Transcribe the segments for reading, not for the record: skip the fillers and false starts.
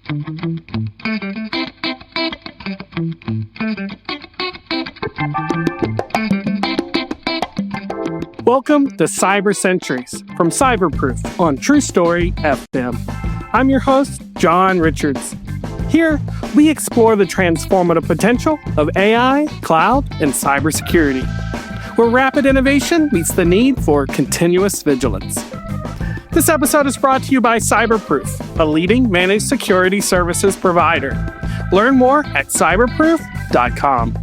Welcome to Cyber Sentries from CyberProof on True Story FM. I'm your host, John Richards. Here, we explore the transformative potential of AI, cloud, and cybersecurity, where rapid innovation meets the need for continuous vigilance. This episode is brought to you by CyberProof, a leading managed security services provider. Learn more at cyberproof.com.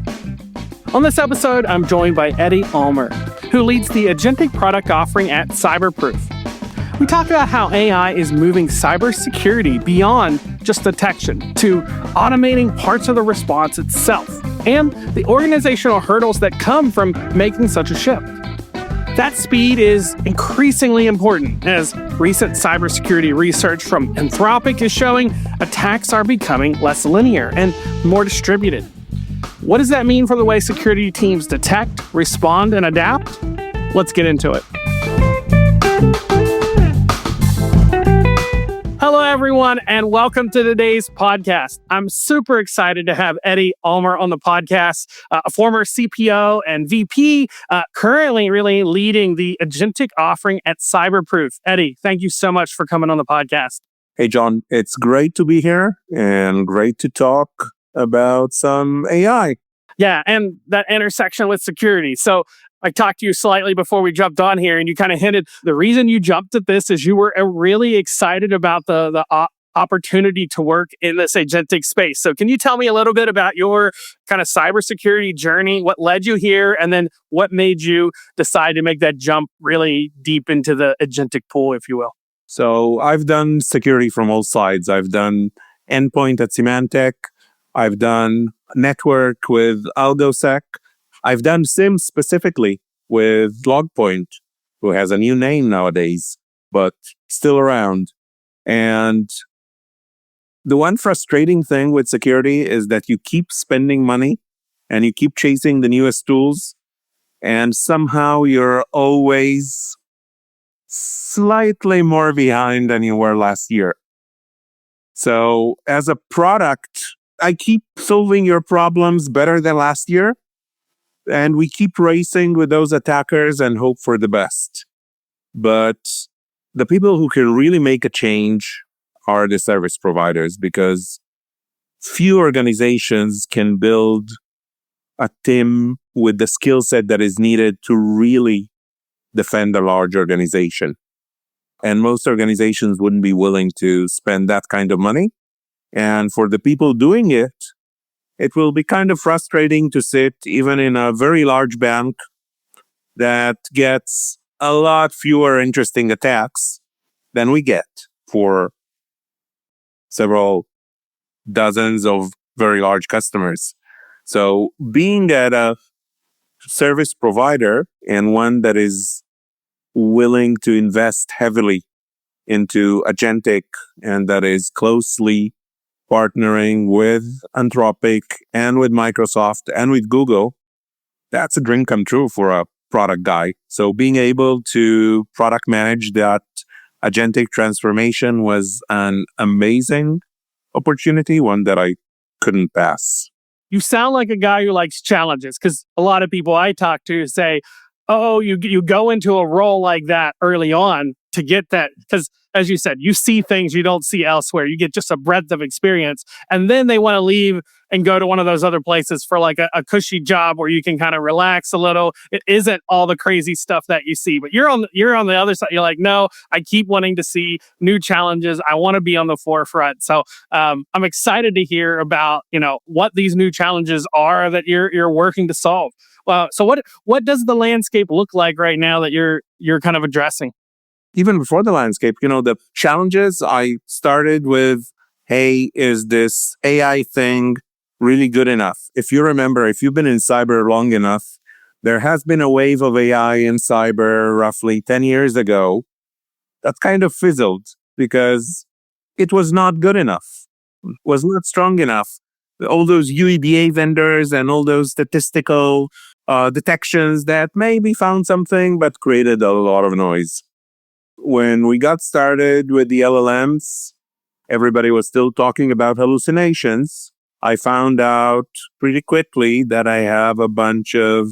On this episode, I'm joined by Edy Almer, who leads the agentic product offering at CyberProof. We talk about how AI is moving cybersecurity beyond just detection to automating parts of the response itself and the organizational hurdles that come from making such a shift. That speed is increasingly important, as recent cybersecurity research from Anthropic is showing attacks are becoming less linear and more distributed. What does that mean for the way security teams detect, respond, and adapt? Let's get into it. Hello, everyone, and welcome to today's podcast. I'm super excited to have Edy Almer on the podcast, a former CPO and VP, currently really leading the agentic offering at CyberProof. Edy, thank you so much for coming on the podcast. Hey, John, it's great to be here and great to talk about some AI. Yeah, and that intersection with security. So I talked to you slightly before we jumped on here, and you kind of hinted the reason you jumped at this is you were really excited about the opportunity to work in this agentic space. So can you tell me a little bit about your kind of cybersecurity journey, what led you here, and then what made you decide to make that jump really deep into the agentic pool, if you will? So I've done security from all sides. I've done endpoint at Symantec. I've done network with AlgoSec. I've done SIEM specifically with LogPoint, who has a new name nowadays, but still around. And the one frustrating thing with security is that you keep spending money and you keep chasing the newest tools, and somehow you're always slightly more behind than you were last year. So as a product, I keep solving your problems better than last year. And we keep racing with those attackers and hope for the best. But the people who can really make a change are the service providers, because few organizations can build a team with the skill set that is needed to really defend a large organization. And most organizations wouldn't be willing to spend that kind of money. And for the people doing it, it will be kind of frustrating to sit even in a very large bank that gets a lot fewer interesting attacks than we get for several dozens of very large customers. So being at a service provider and one that is willing to invest heavily into agentic and that is closely partnering with Anthropic and with Microsoft and with Google, that's a dream come true for a product guy. So being able to product manage that agentic transformation was an amazing opportunity, one that I couldn't pass. You sound like a guy who likes challenges, because a lot of people I talk to say, oh, you go into a role like that early on to get that, because as you said, you see things you don't see elsewhere. You get just a breadth of experience, and then they want to leave and go to one of those other places for like a cushy job where you can kind of relax a little. It isn't all the crazy stuff that you see, but you're on the other side. You're like, no, I keep wanting to see new challenges. I want to be on the forefront. So I'm excited to hear about what these new challenges are that you're working to solve. So what does the landscape look like right now that you're kind of addressing? Even before the landscape, the challenges, I started with, hey, is this AI thing really good enough? If you remember, if you've been in cyber long enough, there has been a wave of AI in cyber roughly 10 years ago that kind of fizzled because it was not good enough, was not strong enough. All those UEBA vendors and all those statistical detections that maybe found something but created a lot of noise. When we got started with the LLMs, everybody was still talking about hallucinations, I found out pretty quickly that I have a bunch of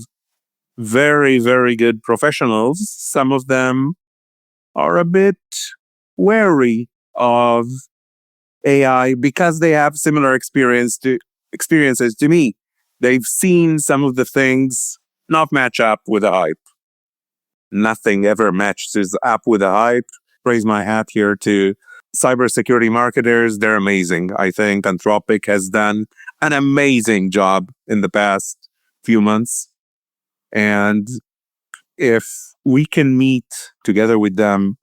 very, very good professionals. Some of them are a bit wary of AI because they have similar experiences to me. They've seen some of the things not match up with the hype. Nothing ever matches up with the hype. Raise my hat here to cybersecurity marketers. They're amazing. I think Anthropic has done an amazing job in the past few months. And if we can meet together with them,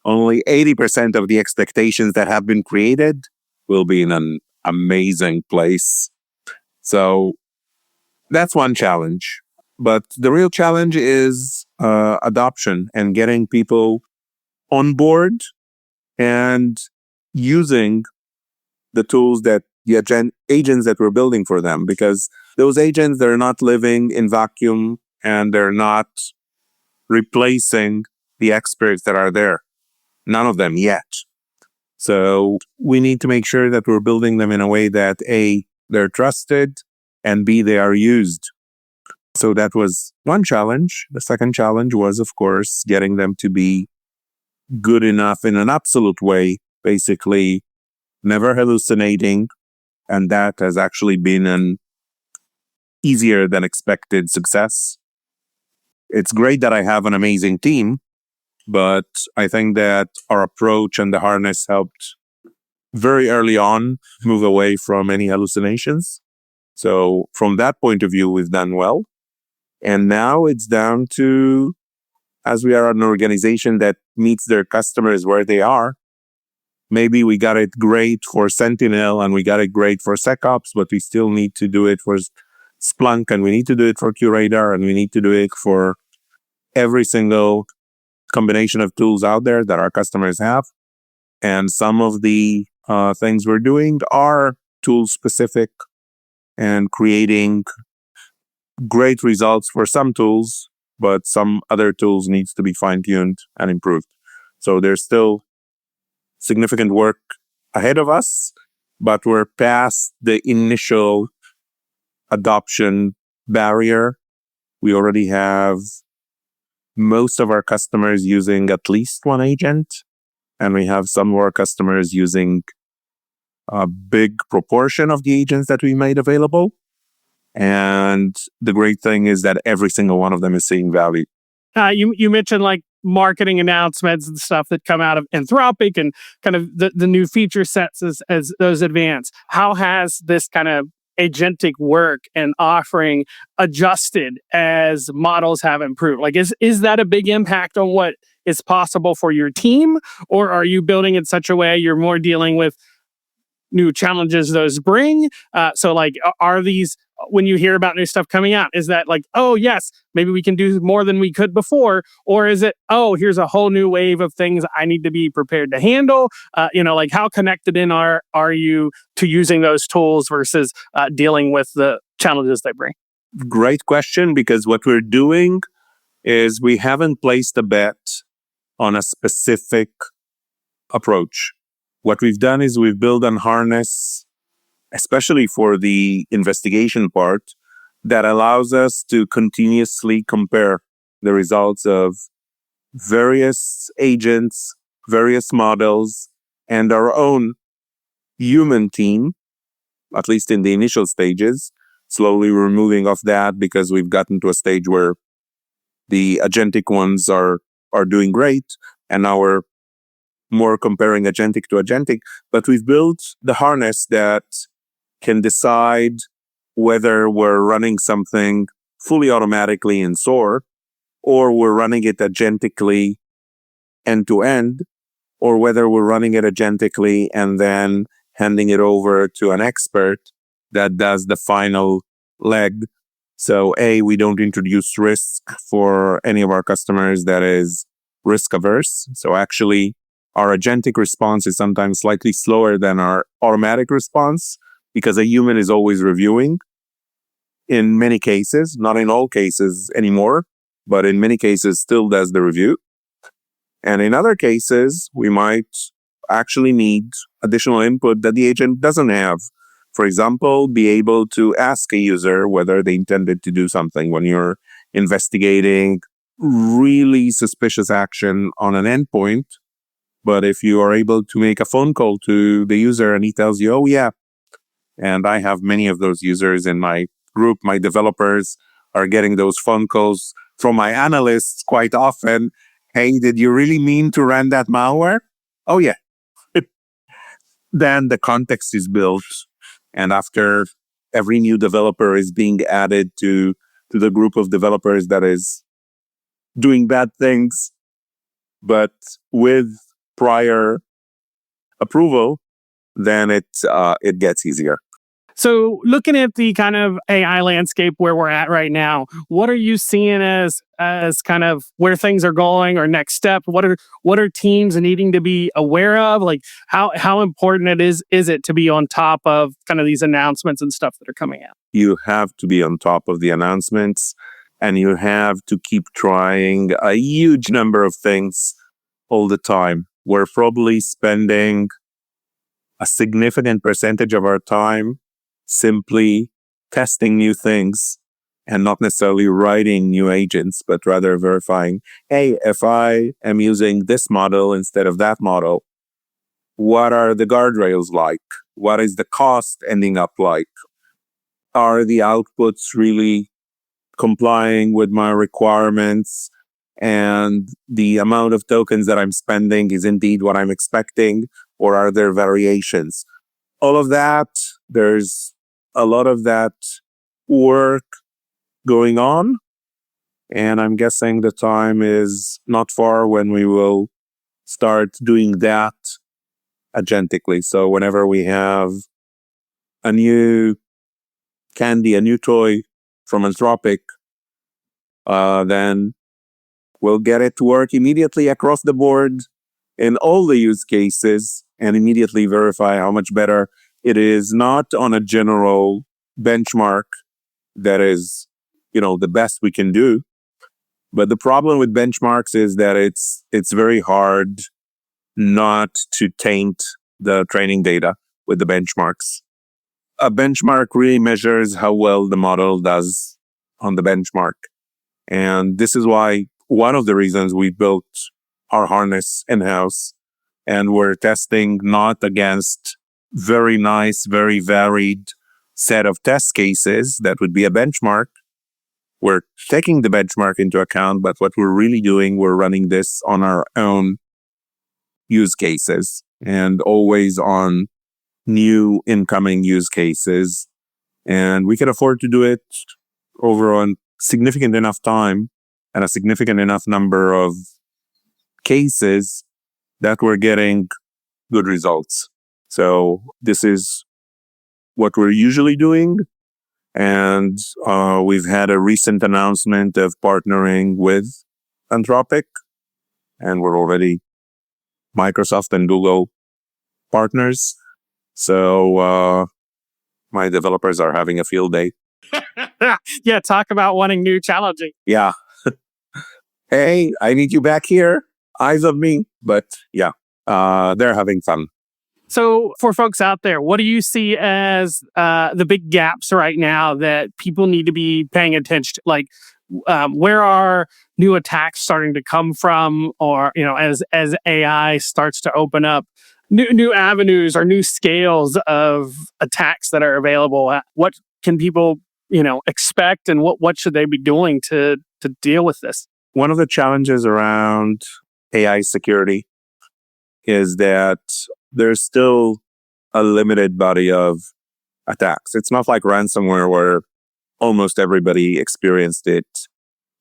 only 80% of the expectations that have been created will be in an amazing place. So that's one challenge. But the real challenge is adoption and getting people on board and using the tools that the agents that we're building for them, because those agents, they're not living in vacuum and they're not replacing the experts that are there. None of them yet. So we need to make sure that we're building them in a way that A, they're trusted, and B, they are used. So that was one challenge. The second challenge was, of course, getting them to be good enough in an absolute way, basically never hallucinating. And that has actually been an easier than expected success. It's great that I have an amazing team, but I think that our approach and the harness helped very early on move away from any hallucinations. So from that point of view, we've done well. And now it's down to, as we are an organization that meets their customers where they are, maybe we got it great for Sentinel and we got it great for SecOps, but we still need to do it for Splunk, and we need to do it for QRadar, and we need to do it for every single combination of tools out there that our customers have. And some of the things we're doing are tool specific and creating great results for some tools, but some other tools needs to be fine-tuned and improved. So there's still significant work ahead of us, but we're past the initial adoption barrier. We already have most of our customers using at least one agent, and we have some of our customers using a big proportion of the agents that we made available. And the great thing is that every single one of them is seeing value. You mentioned like marketing announcements and stuff that come out of Anthropic and kind of the new feature sets as those advance. How has this kind of agentic work and offering adjusted as models have improved? Like, is that a big impact on what is possible for your team? Or are you building in such a way you're more dealing with new challenges those bring? So like, are these, when you hear about new stuff coming out, is that like, oh yes, maybe we can do more than we could before? Or is it, oh, here's a whole new wave of things I need to be prepared to handle? Like how connected in are you to using those tools versus dealing with the challenges they bring? Great question, because what we're doing is we haven't placed a bet on a specific approach. What we've done is we've built a harness, especially for the investigation part, that allows us to continuously compare the results of various agents, various models, and our own human team, at least in the initial stages. Slowly we're moving off that because we've gotten to a stage where the agentic ones are doing great, and now we're more comparing agentic to agentic. But we've built the harness that can decide whether we're running something fully automatically in SOAR, or we're running it agentically end to end, or whether we're running it agentically and then handing it over to an expert that does the final leg. So we don't introduce risk for any of our customers that is risk averse. So actually, our agentic response is sometimes slightly slower than our automatic response because a human is always reviewing. In many cases, not in all cases anymore, but in many cases still does the review. And in other cases, we might actually need additional input that the agent doesn't have. For example, be able to ask a user whether they intended to do something when you're investigating really suspicious action on an endpoint. But if you are able to make a phone call to the user and he tells you, oh yeah, and I have many of those users in my group, my developers are getting those phone calls from my analysts quite often. Hey, did you really mean to run that malware? Oh yeah. Then the context is built. And after every new developer is being added to the group of developers that is doing bad things, but with prior approval, then it gets easier. So looking at the kind of AI landscape where we're at right now, what are you seeing as kind of where things are going or next step? What are teams needing to be aware of? Like how important is it to be on top of kind of these announcements and stuff that are coming out? You have to be on top of the announcements, and you have to keep trying a huge number of things all the time. We're probably spending a significant percentage of our time simply testing new things and not necessarily writing new agents, but rather verifying, hey, if I am using this model instead of that model, what are the guardrails like? What is the cost ending up like? Are the outputs really complying with my requirements? And the amount of tokens that I'm spending is indeed what I'm expecting, or are there variations? All of that, there's a lot of that work going on. And I'm guessing the time is not far when we will start doing that agentically. So whenever we have a new candy, a new toy from Anthropic, then we'll get it to work immediately across the board in all the use cases and immediately verify how much better it is, not on a general benchmark that is, the best we can do. But the problem with benchmarks is that it's very hard not to taint the training data with the benchmarks. A benchmark really measures how well the model does on the benchmark. And this is why one of the reasons we built our harness in-house, and we're testing not against very nice, very varied set of test cases that would be a benchmark. We're taking the benchmark into account, but what we're really doing, we're running this on our own use cases and always on new incoming use cases. And we can afford to do it over a significant enough time and a significant enough number of cases that we're getting good results. So this is what we're usually doing. And we've had a recent announcement of partnering with Anthropic, and we're already Microsoft and Google partners. So my developers are having a field day. Yeah, talk about wanting new challenging. Yeah. Hey, I need you back here. Eyes of me. But yeah, they're having fun. So for folks out there, what do you see as the big gaps right now that people need to be paying attention to? Like, where are new attacks starting to come from? Or, as AI starts to open up new avenues or new scales of attacks that are available, what can people, expect, and what should they be doing to deal with this? One of the challenges around AI security is that there's still a limited body of attacks. It's not like ransomware where almost everybody experienced it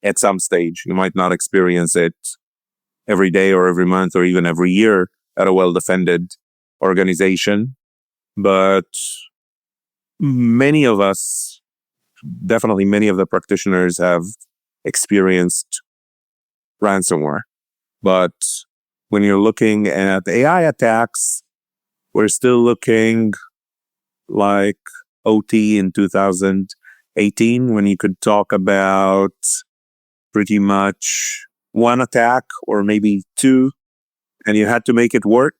at some stage. You might not experience it every day or every month or even every year at a well-defended organization. But many of us, definitely many of the practitioners, have experienced ransomware. But when you're looking at AI attacks, we're still looking like OT in 2018, when you could talk about pretty much one attack or maybe two, and you had to make it work.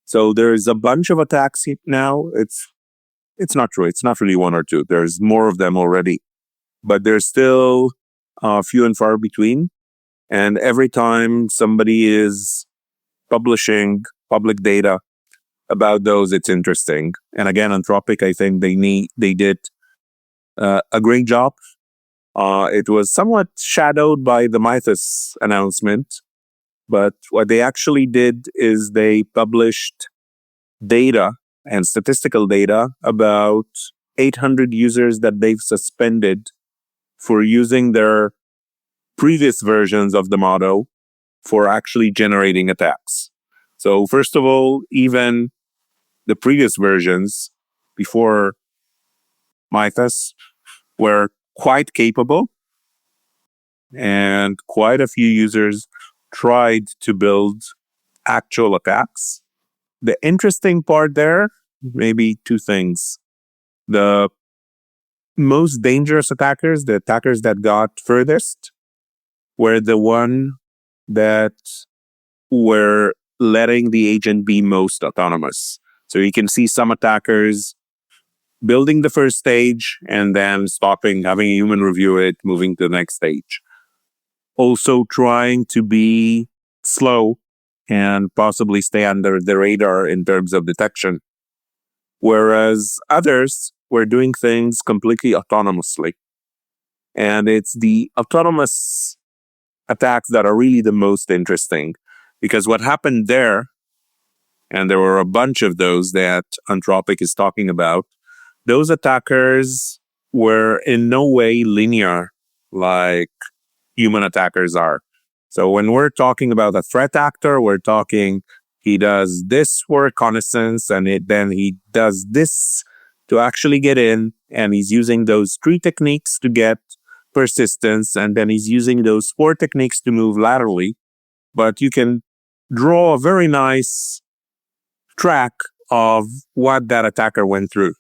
So there's a bunch of attacks now. It's not true. It's not really one or two. There's more of them already, but there's still few and far between. And every time somebody is publishing public data about those, it's interesting. And again, Anthropic, I think they did a great job. It was somewhat shadowed by the Mythos announcement, but what they actually did is they published data and statistical data about 800 users that they've suspended for using their previous versions of the model for actually generating attacks. So first of all, even the previous versions before Mythos were quite capable, and quite a few users tried to build actual attacks. The interesting part there, maybe two things. The most dangerous attackers, the attackers that got furthest, were the one that were letting the agent be most autonomous. So you can see some attackers building the first stage and then stopping, having a human review it, moving to the next stage. Also trying to be slow and possibly stay under the radar in terms of detection. Whereas others were doing things completely autonomously. And it's the autonomous attacks that are really the most interesting. Because what happened there, and there were a bunch of those that Anthropic is talking about, those attackers were in no way linear like human attackers are. So when we're talking about a threat actor, we're talking he does this for reconnaissance, and then he does this to actually get in, and he's using those 3 techniques to get persistence, and then he's using those 4 techniques to move laterally. But you can draw a very nice track of what that attacker went through.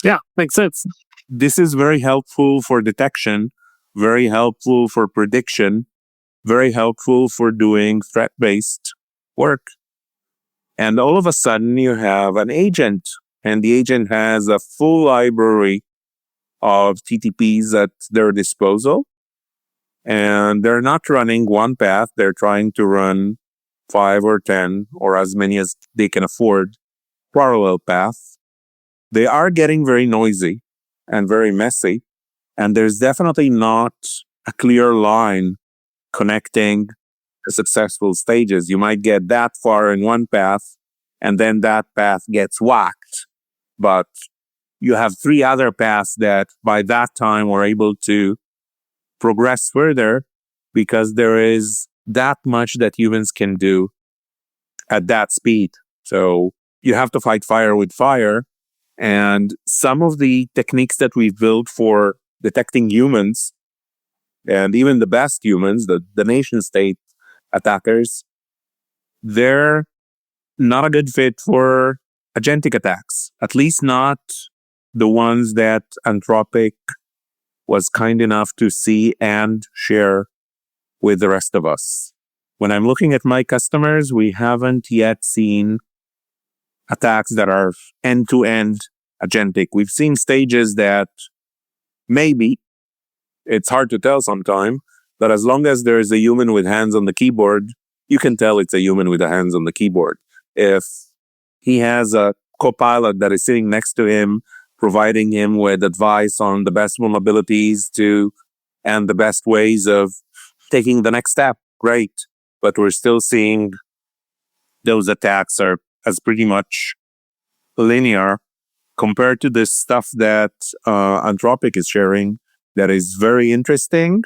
Yeah, makes sense. This is very helpful for detection, very helpful for prediction, very helpful for doing threat-based work. And all of a sudden, you have an agent, and the agent has a full library of TTPs at their disposal. And they're not running one path. They're trying to run 5 or 10 or as many as they can afford parallel paths. They are getting very noisy and very messy. And there's definitely not a clear line connecting the successful stages. You might get that far in one path, and then that path gets whacked. But you have 3 other paths that by that time were able to progress further because there is that much that humans can do at that speed. So you have to fight fire with fire. And some of the techniques that we've built for detecting humans, and even the best humans, the nation state attackers, they're not a good fit for agentic attacks, at least not the ones that Anthropic was kind enough to see and share with the rest of us. When I'm looking at my customers, we haven't yet seen attacks that are end-to-end agentic. We've seen stages that maybe, it's hard to tell sometimes, but as long as there is a human with hands on the keyboard, you can tell it's a human with the hands on the keyboard. If he has a co-pilot that is sitting next to him, providing him with advice on the best vulnerabilities and the best ways of taking the next step, great. But we're still seeing those attacks are as pretty much linear compared to this stuff that Anthropic is sharing that is very interesting.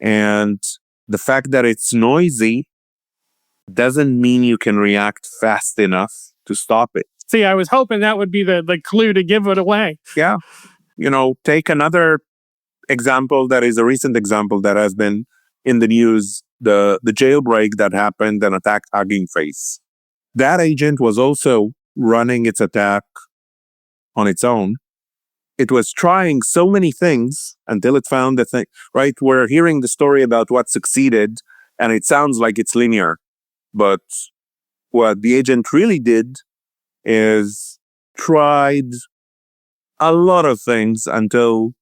And the fact that it's noisy doesn't mean you can react fast enough to stop it. See, I was hoping that would be the clue to give it away. Yeah. Take another example that is a recent example that has been in the news, the jailbreak that happened and attacked Hugging Face. That agent was also running its attack on its own. It was trying so many things until it found the thing, right? We're hearing the story about what succeeded, and it sounds like it's linear. But what the agent really did is tried a lot of things until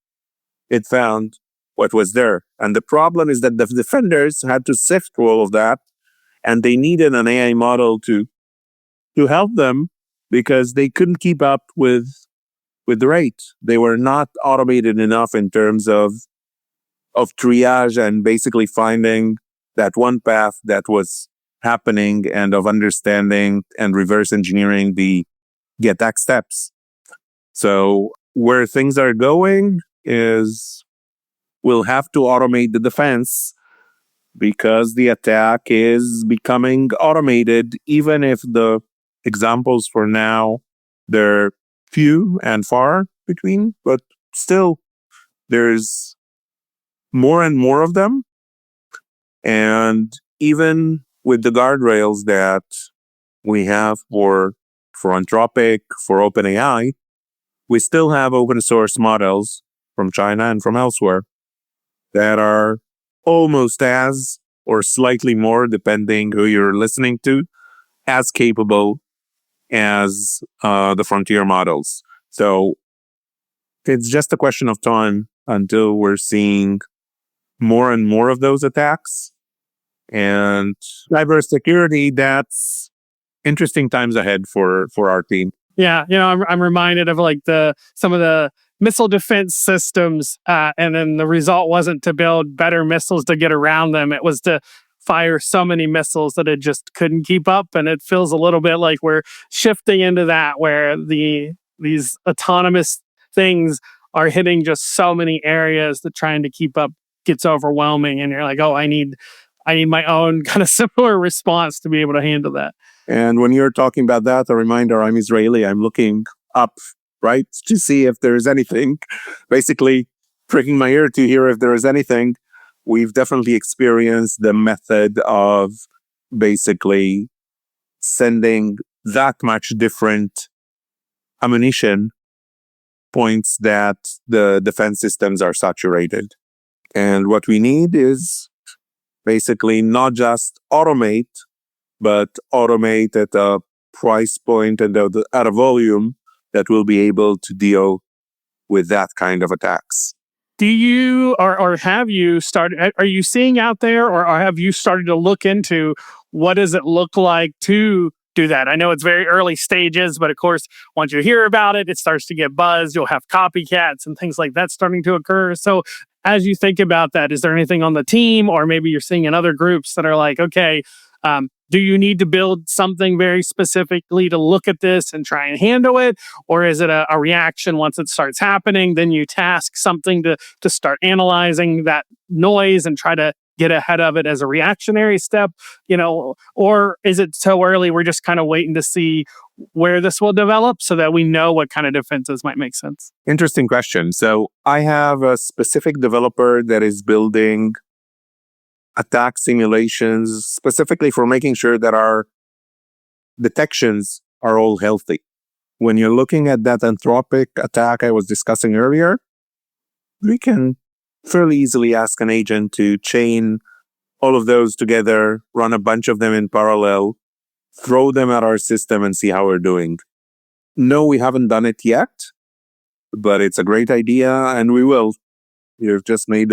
it found what was there. And the problem is that the defenders had to sift through all of that, and they needed an AI model to help them because they couldn't keep up with the rate. They were not automated enough in terms of triage and basically finding that one path that was happening and of understanding and reverse engineering the attack steps. So where things are going is we'll have to automate the defense because the attack is becoming automated, even if the examples for now, they're few and far between, but still there's more and more of them. And even with the guardrails that we have for Anthropic, for OpenAI, we still have open source models from China and from elsewhere that are almost as, or slightly more, depending who you're listening to, as capable as the frontier models. So it's just a question of time until we're seeing more and more of those attacks. And cybersecurity, that's interesting times ahead for our team. Yeah, I'm reminded of like some of the missile defense systems, and then the result wasn't to build better missiles to get around them. It was to fire so many missiles that it just couldn't keep up. And it feels a little bit like we're shifting into that, where these autonomous things are hitting just so many areas that trying to keep up gets overwhelming. And you're like, oh, I need my own kind of similar response to be able to handle that. And when you're talking about that, a reminder, I'm Israeli. I'm looking up, right, to see if there's anything, basically pricking my ear to hear if there is anything. We've definitely experienced the method of basically sending that much different ammunition points that the defense systems are saturated. And what we need is basically not just automate, but automate at a price point and at a volume that will be able to deal with that kind of attacks. Do you or have you started? Are you seeing out there, or have you started to look into what does it look like to do that? I know it's very early stages, but of course, once you hear about it, it starts to get buzzed. You'll have copycats and things like that starting to occur. So, as you think about that, is there anything on the team, or maybe you're seeing in other groups that are like, okay, do you need to build something very specifically to look at this and try and handle it? Or is it a reaction once it starts happening? Then you task something to start analyzing that noise and try to get ahead of it as a reactionary step, or is it so early we're just kind of waiting to see where this will develop so that we know what kind of defenses might make sense? Interesting question. So I have a specific developer that is building attack simulations specifically for making sure that our detections are all healthy. When you're looking at that Anthropic attack I was discussing earlier, we can fairly easily ask an agent to chain all of those together, run a bunch of them in parallel, throw them at our system and see how we're doing. No, we haven't done it yet, but it's a great idea and we will. You've just made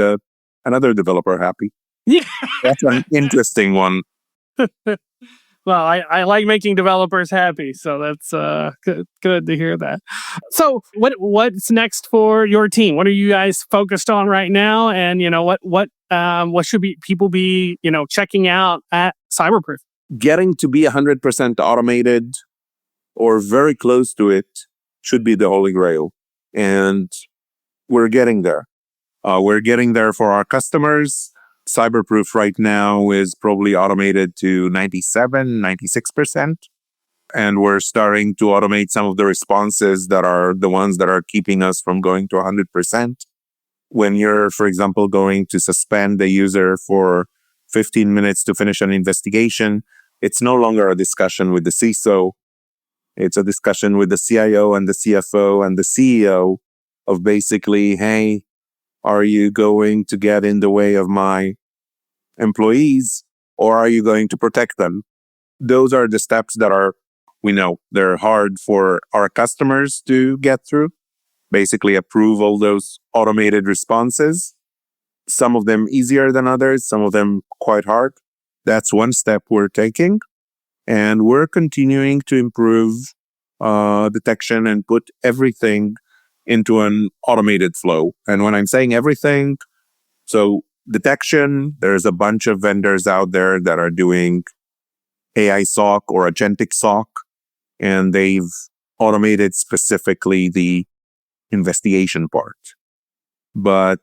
another developer happy. Yeah. That's an interesting one. Well, I like making developers happy, so that's good to hear that. So, what's next for your team? What are you guys focused on right now? And what should people be checking out at CyberProof? Getting to be 100% automated or very close to it should be the holy grail, and we're getting there. We're getting there for our customers. CyberProof right now is probably automated to 97, 96%. And we're starting to automate some of the responses that are the ones that are keeping us from going to 100%. When you're, for example, going to suspend a user for 15 minutes to finish an investigation, it's no longer a discussion with the CISO. It's a discussion with the CIO and the CFO and the CEO of basically, hey, are you going to get in the way of my employees, or are you going to protect them? those are the steps that we know they're hard for our customers to get through. Basically approve all those automated responses. Some of them easier than others, some of them quite hard. That's one step we're taking. And we're continuing to improve detection and put everything into an automated flow. And when I'm saying everything, so detection, there's a bunch of vendors out there that are doing AI SOC or agentic SOC, and they've automated specifically the investigation part. But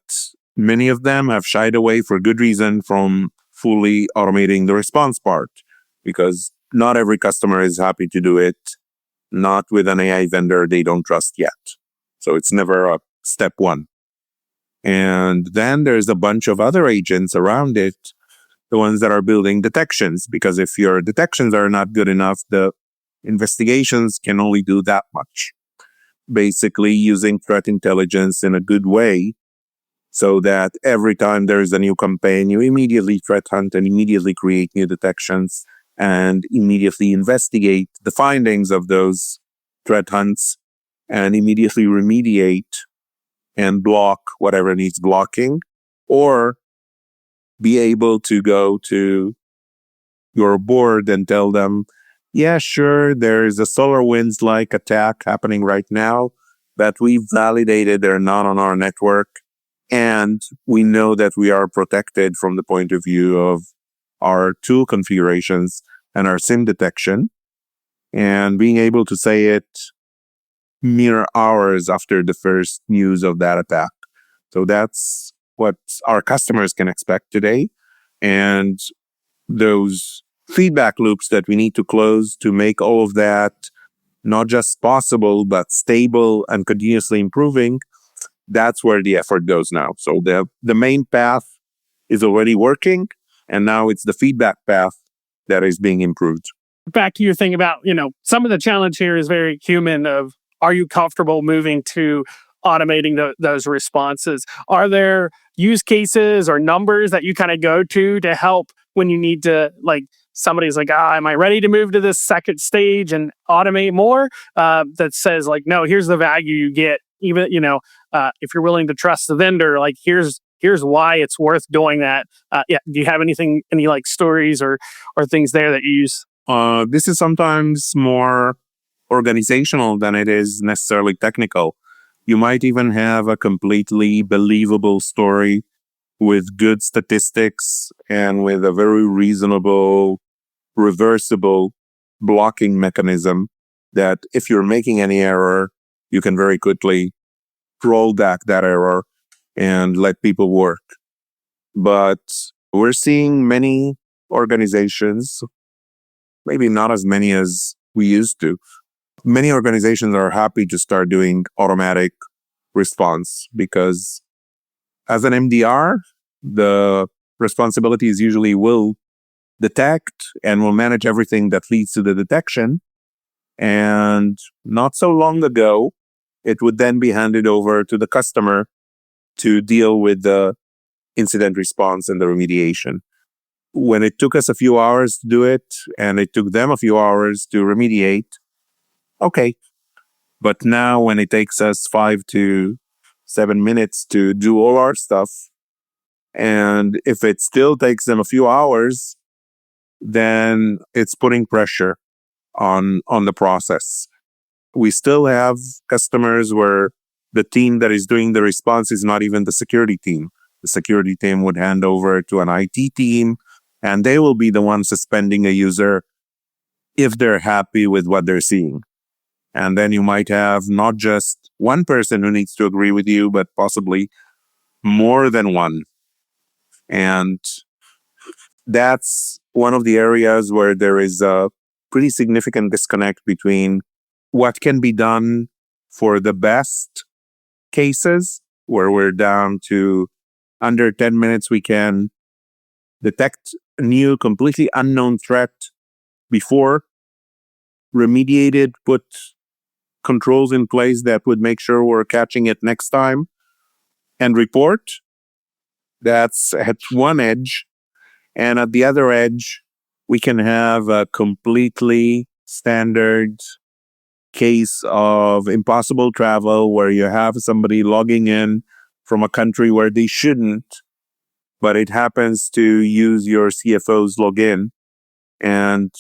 many of them have shied away for good reason from fully automating the response part, because not every customer is happy to do it, not with an AI vendor they don't trust yet. So it's never a step one. And then there's a bunch of other agents around it, the ones that are building detections, because if your detections are not good enough, the investigations can only do that much. Basically using threat intelligence in a good way so that every time there's a new campaign, you immediately threat hunt and immediately create new detections and immediately investigate the findings of those threat hunts and immediately remediate and block whatever needs blocking, or be able to go to your board and tell them, yeah, sure, there is a SolarWinds-like attack happening right now, but we've validated they're not on our network. And we know that we are protected from the point of view of our tool configurations and our SIEM detection. And being able to say it mere hours after the first news of that attack. So that's what our customers can expect today. And those feedback loops that we need to close to make all of that not just possible, but stable and continuously improving, that's where the effort goes now. So the main path is already working, and now it's the feedback path that is being improved. Back to your thing about, some of the challenge here is very human of, are you comfortable moving to automating those responses? Are there use cases or numbers that you kind of go to help when you need to, like, somebody's like, am I ready to move to this second stage and automate more? That says, like, no, here's the value you get. Even, if you're willing to trust the vendor, like, here's why it's worth doing that. Do you have any like stories or things there that you use? This is sometimes more organizational than it is necessarily technical. You might even have a completely believable story with good statistics and with a very reasonable, reversible blocking mechanism that if you're making any error, you can very quickly roll back that error and let people work. But we're seeing many organizations, maybe not as many as we used to. Many organizations are happy to start doing automatic response because as an MDR, the responsibilities usually will detect and will manage everything that leads to the detection. And not so long ago, it would then be handed over to the customer to deal with the incident response and the remediation. When it took us a few hours to do it, and it took them a few hours to remediate, okay. But now when it takes us 5 to 7 minutes to do all our stuff, and if it still takes them a few hours, then it's putting pressure on the process. We still have customers where the team that is doing the response is not even the security team. The security team would hand over to an IT team, and they will be the ones suspending a user if they're happy with what they're seeing. And then you might have not just one person who needs to agree with you, but possibly more than one. And that's one of the areas where there is a pretty significant disconnect between what can be done for the best cases, where we're down to under 10 minutes, we can detect a new, completely unknown threat before, remediate it, put controls in place that would make sure we're catching it next time, and report. That's at one edge. And at the other edge, we can have a completely standard case of impossible travel where you have somebody logging in from a country where they shouldn't, but it happens to use your CFO's login, and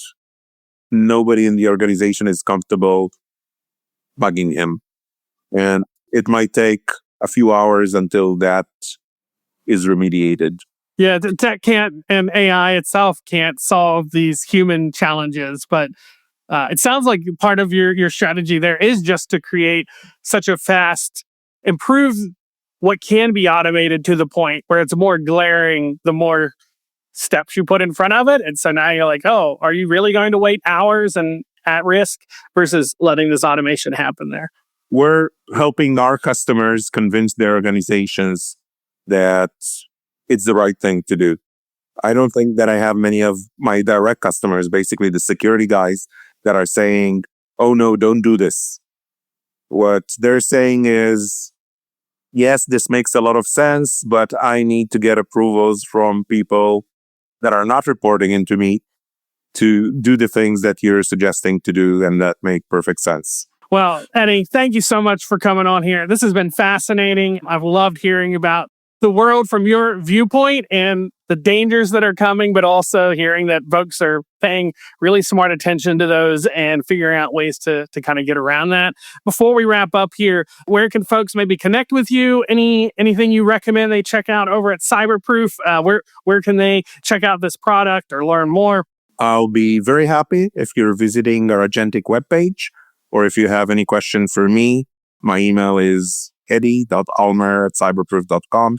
nobody in the organization is comfortable bugging him. And it might take a few hours until that is remediated. Yeah, the tech can't, and AI itself can't solve these human challenges. But it sounds like part of your strategy there is just to create such a fast, improve what can be automated to the point where it's more glaring the more steps you put in front of it. And so now you're like, oh, are you really going to wait hours and at risk versus letting this automation happen there? We're helping our customers convince their organizations that it's the right thing to do. I don't think that I have many of my direct customers, basically the security guys, that are saying, oh no, don't do this. What they're saying is, yes, this makes a lot of sense, but I need to get approvals from people that are not reporting into me to do the things that you're suggesting to do and that make perfect sense. Well, Edy, thank you so much for coming on here. This has been fascinating. I've loved hearing about the world from your viewpoint and the dangers that are coming, but also hearing that folks are paying really smart attention to those and figuring out ways to kind of get around that. Before we wrap up here, where can folks maybe connect with you? Anything you recommend they check out over at CyberProof? Where can they check out this product or learn more? I'll be very happy if you're visiting our agentic webpage, or if you have any question for me. My email is edy.almer@cyberproof.com,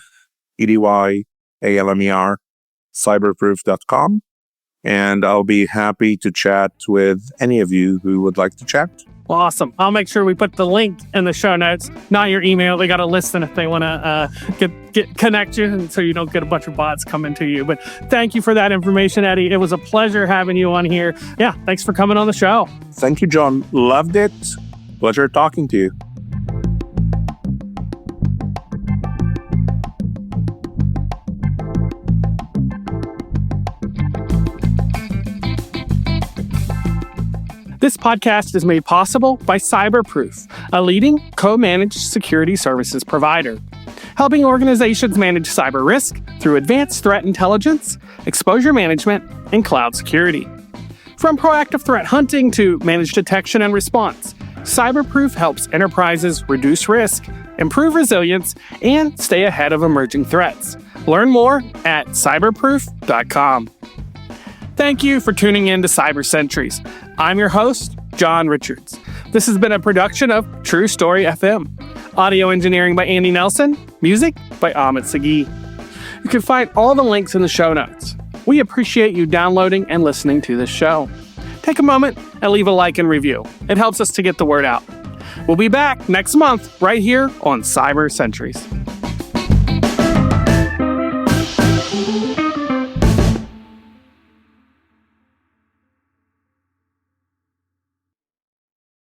EDYALMER, cyberproof.com. And I'll be happy to chat with any of you who would like to chat. Well, awesome. I'll make sure we put the link in the show notes, not your email. They got to listen if they want to get connect you, so you don't get a bunch of bots coming to you. But thank you for that information, Edy. It was a pleasure having you on here. Yeah, thanks for coming on the show. Thank you, John. Loved it. Pleasure talking to you. This podcast is made possible by CyberProof, a leading co-managed security services provider, helping organizations manage cyber risk through advanced threat intelligence, exposure management, and cloud security. From proactive threat hunting to managed detection and response, CyberProof helps enterprises reduce risk, improve resilience, and stay ahead of emerging threats. Learn more at cyberproof.com. Thank you for tuning in to Cyber Sentries. I'm your host, John Richards. This has been a production of True Story FM. Audio engineering by Andy Nelson. Music by Amit Sagi. You can find all the links in the show notes. We appreciate you downloading and listening to this show. Take a moment and leave a like and review. It helps us to get the word out. We'll be back next month right here on Cyber Sentries.